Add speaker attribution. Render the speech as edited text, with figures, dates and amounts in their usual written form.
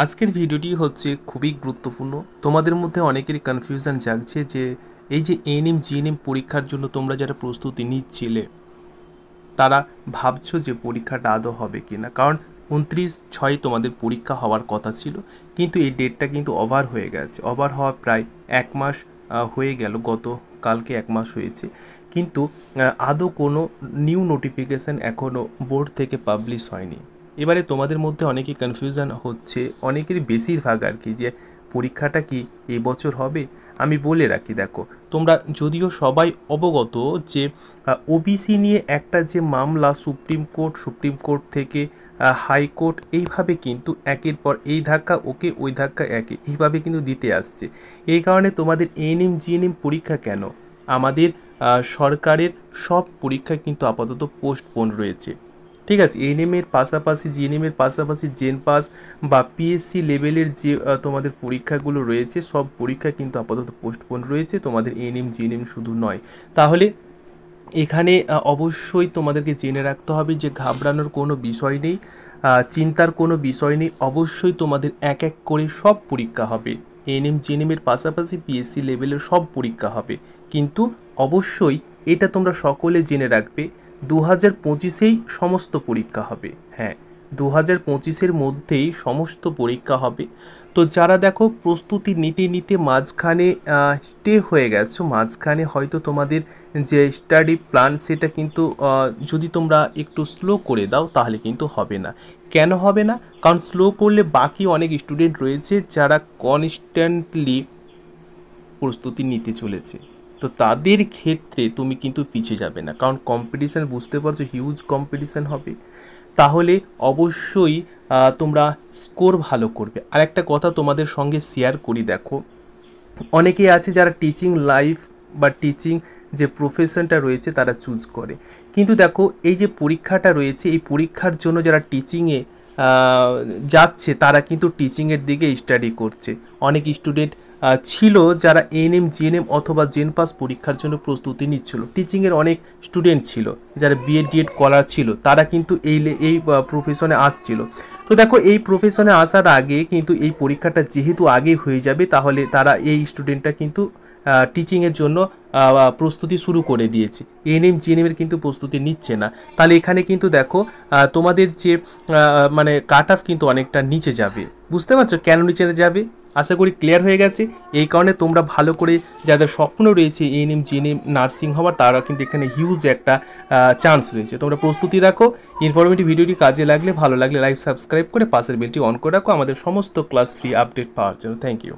Speaker 1: আজকের ভিডিওটি হচ্ছে খুবই গুরুত্বপূর্ণ। তোমাদের মধ্যে অনেকেরই কনফিউশন জাগছে যে এই যে এএনএম জিএনএম পরীক্ষার জন্য তোমরা যারা প্রস্তুতি নিচ্ছিলে তারা ভাবছো যে পরীক্ষাটা আদৌ হবে কি না, কারণ 29/6 তোমাদের পরীক্ষা হওয়ার কথা ছিল, কিন্তু এই ডেটটা কিন্তু ওভার হয়ে গেছে। ওভার হওয়া প্রায় 1 মাস হয়ে গেল, কালকে 1 মাস হয়েছে, কিন্তু আদৌ কোনো নিউ নোটিফিকেশান এখনও বোর্ড থেকে পাবলিশ হয়নি। এবারে তোমাদের মধ্যে অনেকেই কনফিউশন হচ্ছে, অনেকেরই বেশিরভাগ আর কি, যে পরীক্ষাটা কি এবছর হবে। আমি বলে রাখি, দেখো তোমরা যদিও সবাই অবগত যে ওবিসি নিয়ে একটা যে মামলা সুপ্রিম কোর্ট থেকে হাইকোর্ট, এইভাবে কিন্তু একের পর এই ধাক্কা ওকে ওই ধাক্কা একে, এইভাবে কিন্তু দিতে আসছে। এই কারণে তোমাদের এএনএম জিএনএম পরীক্ষা কেন, আমাদের সরকারের সব পরীক্ষা কিন্তু আপাতত পোস্টপোন রয়েছে। ঠিক আছে, এএনএমের পাশাপাশি জিএনএমের পাশাপাশি জেন পাস বা পিএসসি লেভেলের যে তোমাদের পরীক্ষাগুলো রয়েছে, সব পরীক্ষা কিন্তু আপাতত পোস্টপোন রয়েছে, তোমাদের এএনএম জিএনএম শুধু নয়। তাহলে এখানে অবশ্যই তোমাদেরকে জেনে রাখতে হবে যে ঘাবড়ানোর কোনো বিষয় নেই, চিন্তার কোনো বিষয় নেই। অবশ্যই তোমাদের এক এক করে সব পরীক্ষা হবে, এএনএম জিএনএমের পাশাপাশি পিএসসি লেভেলের সব পরীক্ষা হবে। কিন্তু অবশ্যই এটা তোমরা সকলে জেনে রাখবে, 2025-এই সমস্ত পরীক্ষা হবে। হ্যাঁ, 2025-এর মধ্যেই সমস্ত পরীক্ষা হবে। তো যারা দেখো প্রস্তুতি নিতে নিতে মাঝখানে স্টে হয়ে গেছো, মাঝখানে হয়তো তোমাদের যে স্টাডি প্ল্যান সেটা কিন্তু যদি তোমরা একটু স্লো করে দাও তাহলে কিন্তু হবে না। কেন হবে না? কারণ স্লো করলে বাকি অনেক স্টুডেন্ট রয়েছে যারা কনস্ট্যান্টলি প্রস্তুতি নিতে চলেছে, তো তাদের ক্ষেত্রে তুমি কিন্তু পিছিয়ে যাবে না, কারণ কম্পিটিশান বুঝতে পারছো, হিউজ কম্পিটিশান হবে। তাহলে অবশ্যই তোমরা স্কোর ভালো করবে। আর একটা কথা তোমাদের সঙ্গে শেয়ার করি, দেখো অনেকেই আছে যারা টিচিং লাইফ বা টিচিং যে প্রফেশনটা রয়েছে তারা চুজ করে, কিন্তু দেখো এই যে পরীক্ষাটা রয়েছে, এই পরীক্ষার জন্য যারা টিচিংয়ে যাচ্ছে তারা কিন্তু টিচিংয়ের দিকে স্টাডি করছে। অনেক স্টুডেন্ট ছিল যারা এএনএম জিএনএম অথবা জেন পাস পরীক্ষার জন্য প্রস্তুতি নিচ্ছিল, টিচিংয়ের অনেক স্টুডেন্ট ছিল যারা বিএড ডিএড করার ছিল, তারা কিন্তু এই প্রফেশনে আসছিল। তো দেখো এই প্রফেশনে আসার আগে কিন্তু এই পরীক্ষাটা যেহেতু আগে হয়ে যাবে, তাহলে তারা এই স্টুডেন্টটা কিন্তু টিচিংয়ের জন্য প্রস্তুতি শুরু করে দিয়েছে, এএনএম জিএনএমের কিন্তু প্রস্তুতি নিচ্ছে না। তাহলে এখানে কিন্তু দেখো তোমাদের যে মানে কাট অফ কিন্তু অনেকটা নিচে যাবে। বুঝতে পারছো কেন নিচে যাবে? আশা করি ক্লিয়ার হয়ে গেছে। এই কারণে তোমরা ভালো করে, যাদের স্বপ্ন রয়েছে এএনএম জিএনএম নার্সিং হওয়ার, তারা কিন্তু এখানে হিউজ একটা চান্স রয়েছে। তোমরা প্রস্তুতি রাখো। ইনফরমেটিভ ভিডিওটি কাজে লাগলে, ভালো লাগলে লাইক সাবস্ক্রাইব করে পাশের বেলটি অন করে রাখো আমাদের সমস্ত ক্লাস ফ্রি আপডেট পাওয়ার জন্য। Thank you.